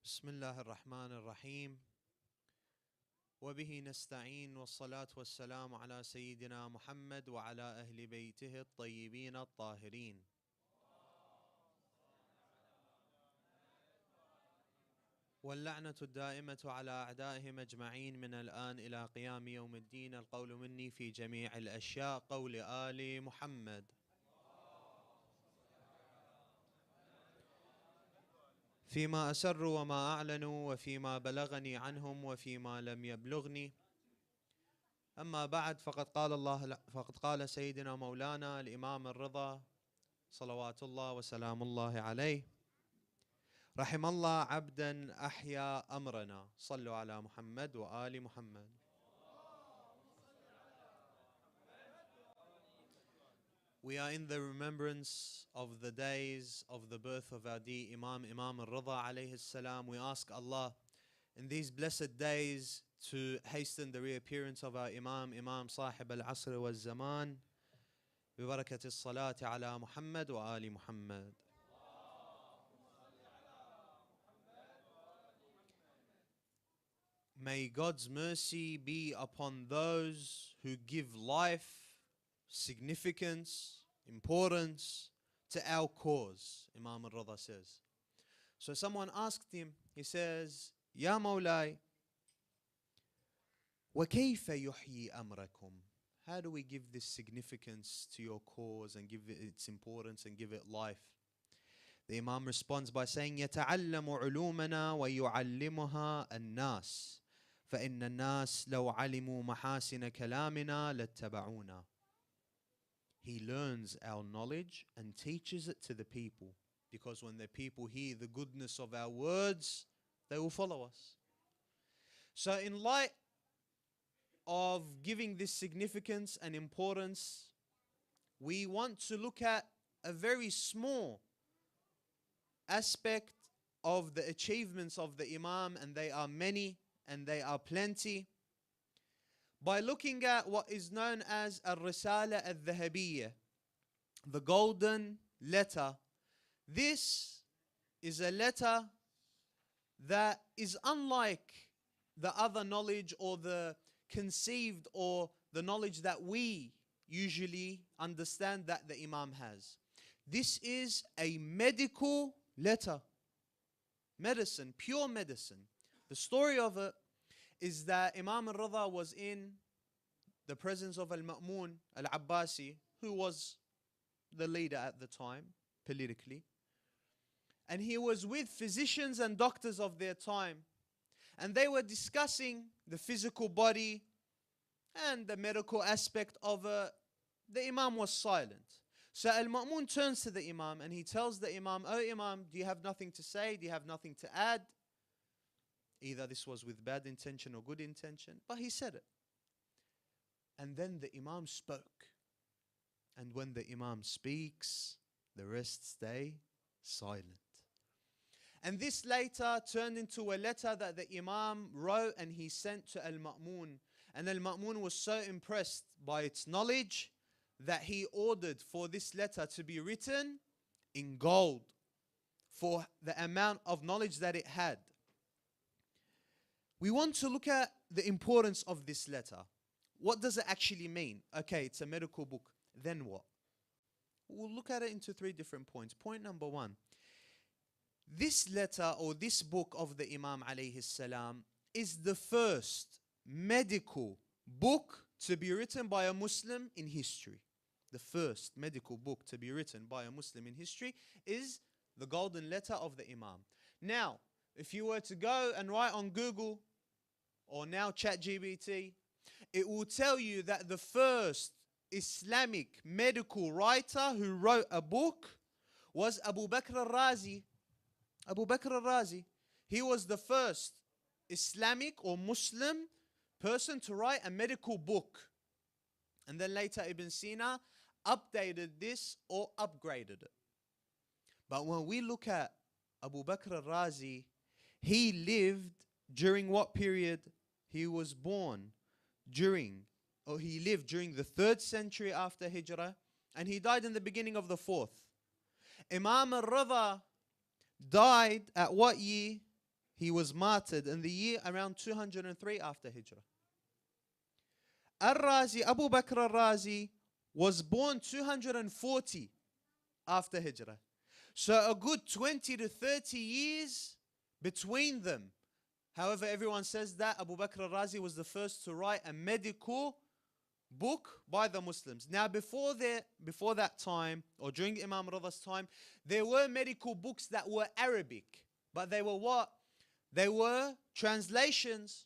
بسم الله الرحمن الرحيم وبه نستعين والصلاة والسلام على سيدنا محمد وعلى أهل بيته الطيبين الطاهرين واللعنة الدائمة على أعدائهم أجمعين من الآن إلى قيام يوم الدين. القول مني في جميع الأشياء قول آل محمد. فيما أسروا وما أعلنوا وفيما بلغني عنهم وفيما لم يبلغني. أما بعد، فقد قال سيدنا مولانا الإمام الرضا صلوات الله وسلام الله عليه: رحم الله عبدا أحيا أمرنا. صلوا على محمد وآل محمد. We are in the remembrance of the days of the birth of our dear Imam al-Rida alayhi salam. We ask Allah in these blessed days to hasten the reappearance of our Imam Sahib al-Asr wal-Zaman. ببركة الصلاة على محمد وآل محمد. May God's mercy be upon those who give life, significance, importance to our cause, Imam al-Rida says. So someone asked him, he says, Ya Mawlai, وَكَيْفَ يُحْيِي أَمْرَكُمْ? How do we give this significance to your cause and give it its importance and give it life? The Imam responds by saying, يَتَعَلَّمُ عُلُومَنَا وَيُعَلِّمُهَا النَّاسِ فَإِنَّ النَّاسِ لَوْ عَلِمُوا مَحَاسِنَ كَلَامِنَا لَاتَّبَعُونَا. He learns our knowledge and teaches it to the people, because when the people hear the goodness of our words, they will follow us. So in light of giving this significance and importance, we want to look at a very small aspect of the achievements of the Imam, and they are many and they are plenty, by looking at what is known as Al-Risala Al-Dhahabiyya, the golden letter. This is a letter that is unlike the other knowledge or the conceived or the knowledge that we usually understand that the Imam has. This is a medical letter, medicine, pure medicine. The story of it is that Imam al-Rida was in the presence of al-Ma'mun al-Abbasi, who was the leader at the time, politically. And he was with physicians and doctors of their time. And they were discussing the physical body and the medical aspect of it. The Imam was silent. So al-Ma'mun turns to the Imam and he tells the Imam, "Oh Imam, do you have nothing to say? Do you have nothing to add?" Either this was with bad intention or good intention, but he said it. And then the Imam spoke. And when the Imam speaks, the rest stay silent. And this later turned into a letter that the Imam wrote and he sent to Al-Ma'mun. And Al-Ma'mun was so impressed by its knowledge that he ordered for this letter to be written in gold for the amount of knowledge that it had. We want to look at the importance of this letter. What does it actually mean? Okay, it's a medical book. Then what? We'll look at it into 3 different points. Point number 1. This letter or this book of the Imam alayhi salam is the first medical book to be written by a Muslim in history. The first medical book to be written by a Muslim in history is the golden letter of the Imam. Now, if you were to go and write on Google or now ChatGPT, it will tell you that the first Islamic medical writer who wrote a book was Abu Bakr al-Razi. Abu Bakr al-Razi. He was the first Islamic or Muslim person to write a medical book. And then later Ibn Sina updated this or upgraded it. But when we look at Abu Bakr al-Razi, he lived during what period? He was born during, or he lived during the 3rd century after Hijrah, and he died in the beginning of the 4th. Imam al-Rida died at what year? He was martyred in the year around 203 after Hijrah. Al-Razi, Abu Bakr al-Razi, was born 240 after Hijrah. So a good 20 to 30 years between them. However, everyone says that Abu Bakr al-Razi was the first to write a medical book by the Muslims. Now, before that time, or during Imam Rida's time, there were medical books that were Arabic. But they were what? They were translations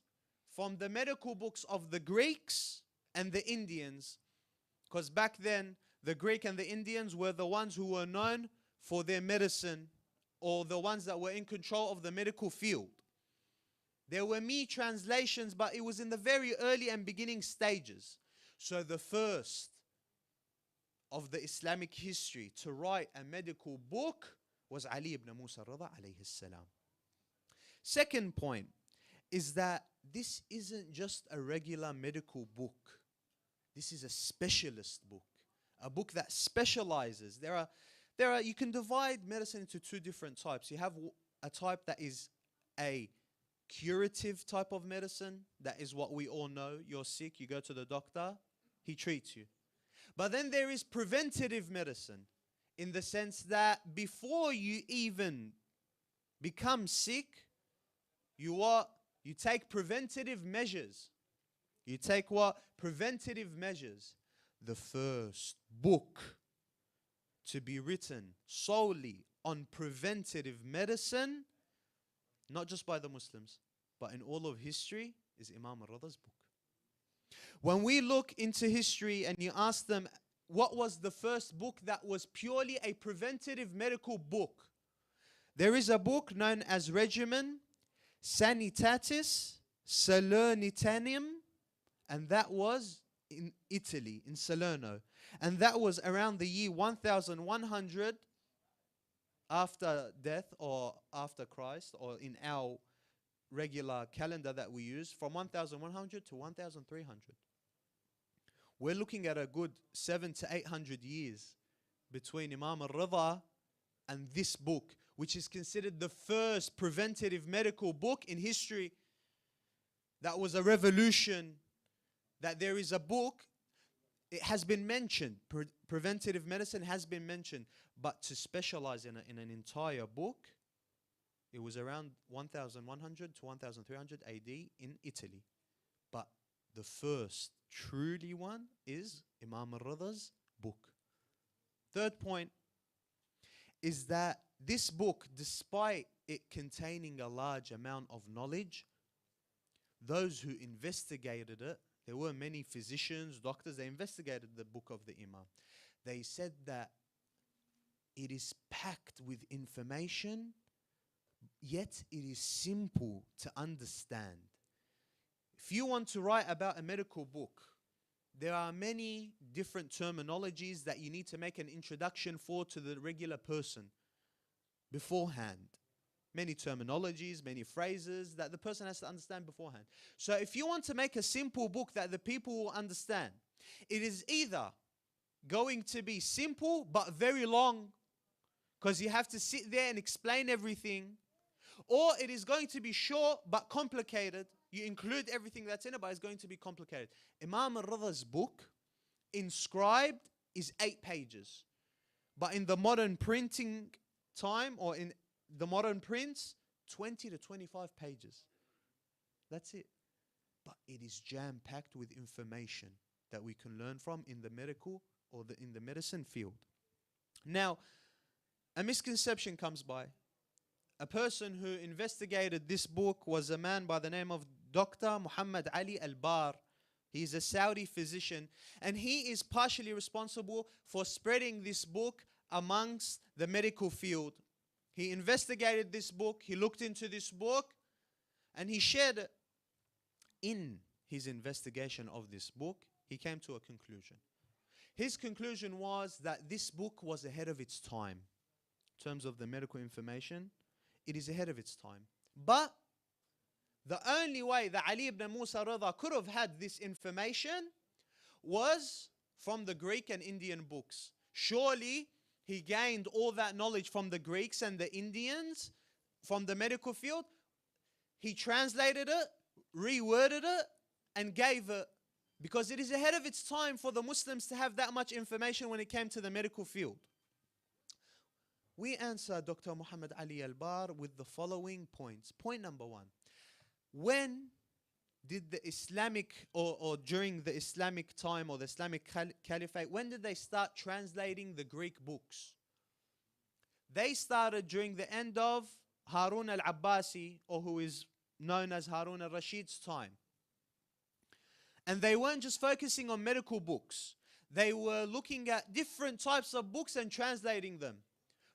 from the medical books of the Greeks and the Indians. Because back then, the Greek and the Indians were the ones who were known for their medicine, or the ones that were in control of the medical field. There were translations, but it was in the very early and beginning stages. So the first of the Islamic history to write a medical book was Ali ibn Musa Rida alayhi salam. Second point is that this isn't just a regular medical book. This is a specialist book, a book that specializes. You can divide medicine into two different types. You have a type that is a curative type of medicine. That is what we all know. You're sick, you go to the doctor, he treats you. But then there is preventative medicine, in the sense that before you even become sick, you take preventative measures. You take what? Preventative measures. The first book to be written solely on preventative medicine, not just by the Muslims, but in all of history, is Imam al-Rida's book. When we look into history and you ask them, what was the first book that was purely a preventative medical book? There is a book known as Regimen Sanitatis Salernitanium, and that was in Italy, in Salerno. And that was around the year 1100 after death, or after Christ, or in our regular calendar that we use, from 1100 to 1300. We're looking at a good 700 to 800 years between Imam al-Rida and this book, which is considered the first preventative medical book in history. That was a revolution. That there is a book, it has been mentioned, preventative medicine has been mentioned, but to specialize in an entire book, it was around 1100 to 1300 AD in Italy. But the first truly one is Imam al-Rida's book. Third point is that this book, despite it containing a large amount of knowledge, those who investigated it, there were many physicians, doctors, they investigated the book of the Imam. They said that it is packed with information, yet it is simple to understand. If you want to write about a medical book, there are many different terminologies that you need to make an introduction for to the regular person beforehand. Many terminologies, many phrases that the person has to understand beforehand. So if you want to make a simple book that the people will understand, it is either going to be simple but very long, because you have to sit there and explain everything, or it is going to be short but complicated. You include everything that's in it, but it's going to be complicated. Imam al-Rida's book, inscribed, is 8 pages. But in the modern printing time, or in the modern prints, 20 to 25 pages. That's it. But it is jam-packed with information that we can learn from in the medical or in the medicine field. Now, a misconception comes by. A person who investigated this book was a man by the name of Dr. Muhammad Ali Al-Bar. He's a Saudi physician, and he is partially responsible for spreading this book amongst the medical field. He investigated this book, he looked into this book, and he shared it. In his investigation of this book, he came to a conclusion. His conclusion was that this book was ahead of its time. In terms of the medical information, it is ahead of its time. But the only way that Ali ibn Musa Rida could have had this information was from the Greek and Indian books. Surely he gained all that knowledge from the Greeks and the Indians, from the medical field. he translated it, reworded it, and gave it, because it is ahead of its time for the Muslims to have that much information when it came to the medical field. We answer Dr. Muhammad Ali Al-Bar with the following points. Point number one. When did the Islamic, or during the Islamic time or the Islamic Caliphate, when did they start translating the Greek books? They started during the end of Harun al-Abbasi, or who is known as Harun al-Rashid's time. And they weren't just focusing on medical books. They were looking at different types of books and translating them.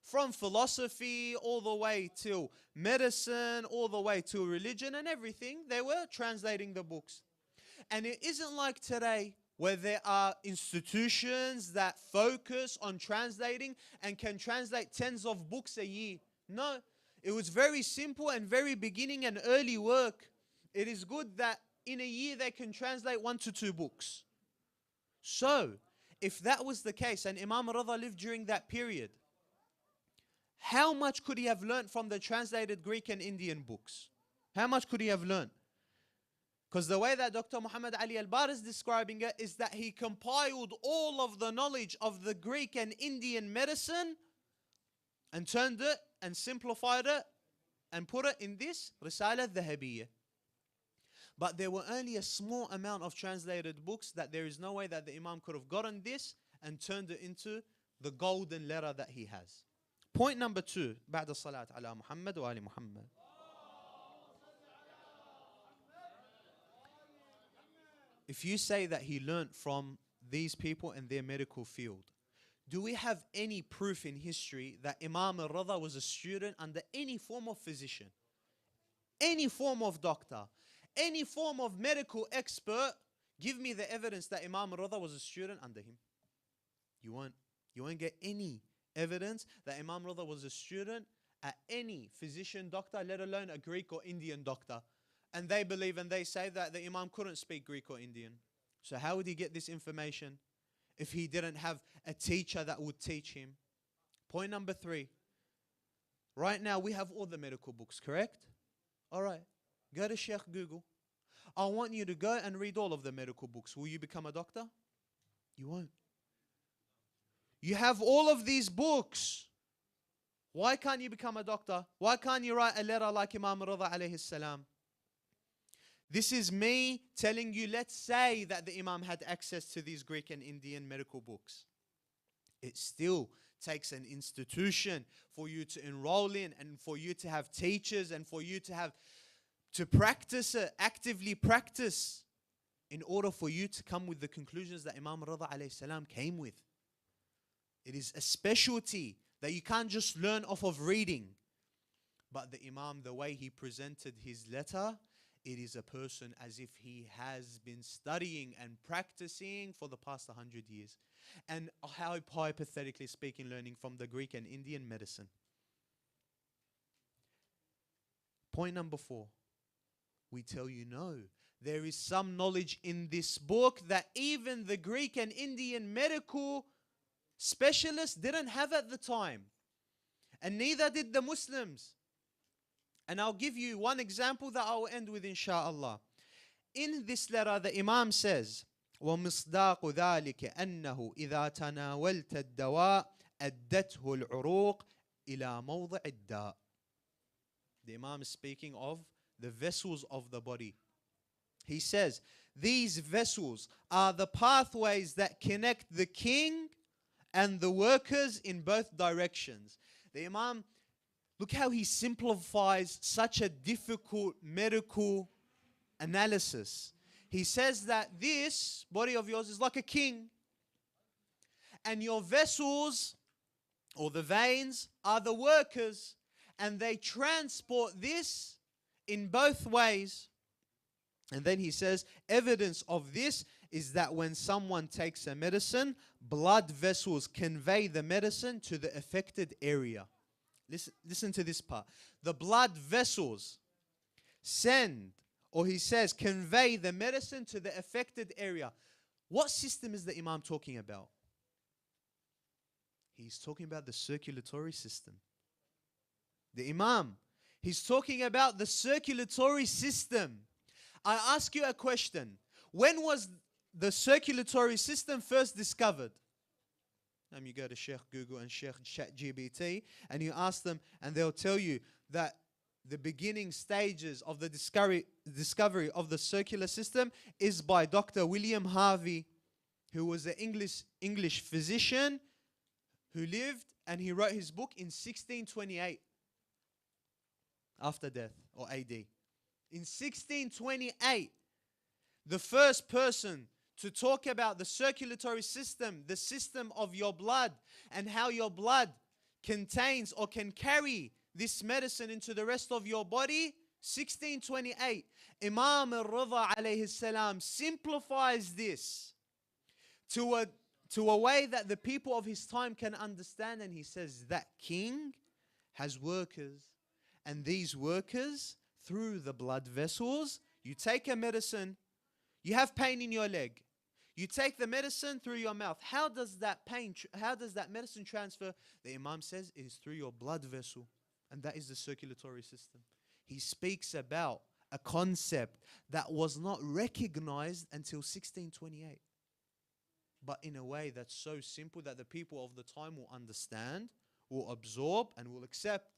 From philosophy all the way to medicine, all the way to religion and everything, they were translating the books. And it isn't like today where there are institutions that focus on translating and can translate tens of books a year. No, it was very simple and very beginning and early work. It is good that in a year they can translate 1 to 2 books. So, if that was the case and Imam Rida lived during that period, how much could he have learnt from the translated Greek and Indian books? How much could he have learnt? Because the way that Dr. Muhammad Ali Al-Bar is describing it is that he compiled all of the knowledge of the Greek and Indian medicine and turned it and simplified it and put it in this Risala al-Dhahabiyya. But there were only a small amount of translated books that there is no way that the Imam could have gotten this and turned it into the golden letter that he has. Point number 2, بعد الصلاة على محمد وآل محمد. If you say that he learnt from these people in their medical field, do we have any proof in history that Imam al-Rida was a student under any form of physician, any form of doctor, any form of medical expert? Give me the evidence that Imam al-Rida was a student under him. You won't get any evidence that Imam Rida was a student at any physician, doctor, let alone a Greek or Indian doctor. And they believe and they say that the Imam couldn't speak Greek or Indian. So how would he get this information if he didn't have a teacher that would teach him? Point number 3. Right now we have all the medical books, correct? Alright, go to Sheikh Google. I want you to go and read all of the medical books. Will you become a doctor? You won't. You have all of these books. Why can't you become a doctor? Why can't you write a letter like Imam Rida alayhi salam? This is me telling you, let's say that the Imam had access to these Greek and Indian medical books. It still takes an institution for you to enroll in and for you to have teachers and for you to practice it, actively practice, in order for you to come with the conclusions that Imam Rida alayhi salam came with. It is a specialty that you can't just learn off of reading. But the Imam, the way he presented his letter, it is a person as if he has been studying and practicing for the past 100 years. And how, hypothetically speaking, learning from the Greek and Indian medicine. Point number 4. We tell you no. There is some knowledge in this book that even the Greek and Indian medical specialists didn't have at the time. And neither did the Muslims. And I'll give you one example that I'll end with, inshallah. In this letter, the Imam says, وَمِصْدَاقُ ذَلِكَ أَنَّهُ إِذَا تَنَاوَلْتَ الدَّوَاء أَدَّتْهُ الْعُرُوقِ إِلَى مَوْضِعِ الدَّاءِ. The Imam is speaking of the vessels of the body. He says, these vessels are the pathways that connect the king and the workers in both directions. The Imam, look how he simplifies such a difficult medical analysis. He says that this body of yours is like a king, and your vessels or the veins are the workers, and they transport this in both ways. And then he says, evidence of this is that when someone takes a medicine, blood vessels convey the medicine to the affected area. Listen to this part. The blood vessels send, or he says, convey the medicine to the affected area. What system is the Imam talking about? He's talking about the circulatory system. The Imam, He's talking about the circulatory system. I ask you a question. When was the circulatory system first discovered? You go to Sheikh Google and Sheikh ChatGPT and you ask them, and they'll tell you that the beginning stages of the discovery of the circular system is by Dr. William Harvey, who was an English physician who lived, and he wrote his book in 1628 after death, or AD. In 1628, the first person to talk about the circulatory system, the system of your blood, and how your blood contains or can carry this medicine into the rest of your body, 1628. Imam al-Rida alayhi salam simplifies this to a way that the people of his time can understand, and he says that king has workers, and these workers, through the blood vessels, you take a medicine, you have pain in your leg, you take the medicine through your mouth. How does that medicine transfer? The Imam says it is through your blood vessel, and that is the circulatory system. He speaks about a concept that was not recognized until 1628, but in a way that's so simple that the people of the time will understand, will absorb, and will accept.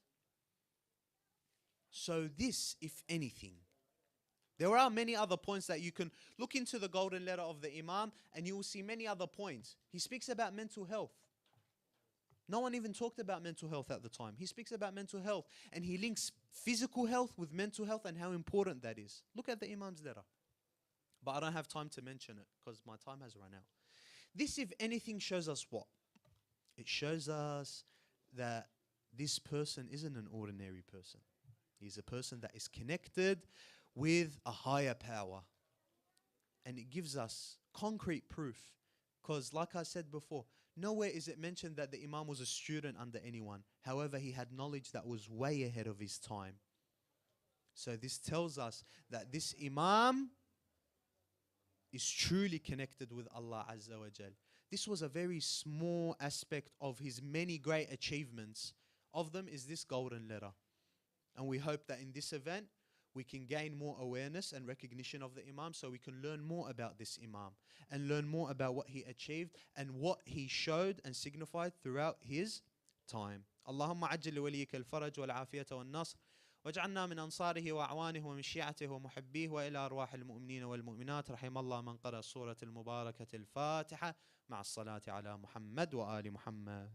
So this, if anything, there are many other points that you can look into the golden letter of the Imam, and you will see many other points. He speaks about mental health. No one even talked about mental health at the time. He speaks about mental health, and he links physical health with mental health and how important that is. Look at the Imam's letter. But I don't have time to mention it because my time has run out. This, if anything, shows us what? It shows us that this person isn't an ordinary person. He's a person that is connected with a higher power. And it gives us concrete proof. Because like I said before, nowhere is it mentioned that the Imam was a student under anyone. However, he had knowledge that was way ahead of his time. So this tells us that this Imam is truly connected with Allah Azza wa Jal. This was a very small aspect of his many great achievements. Of them is this golden letter. And we hope that in this event, we can gain more awareness and recognition of the Imam, so we can learn more about this Imam and learn more about what he achieved and what he showed and signified throughout his time. اللهم عجل لوليك الفرج والعافية والنصر واجعلنا من أنصاره وأعوانه ومن شيعته ومحبيه وإلى أرواح المؤمنين والمؤمنات رحم الله من قرأ السورة المباركة الفاتحة مع الصلاة على محمد وآل محمد.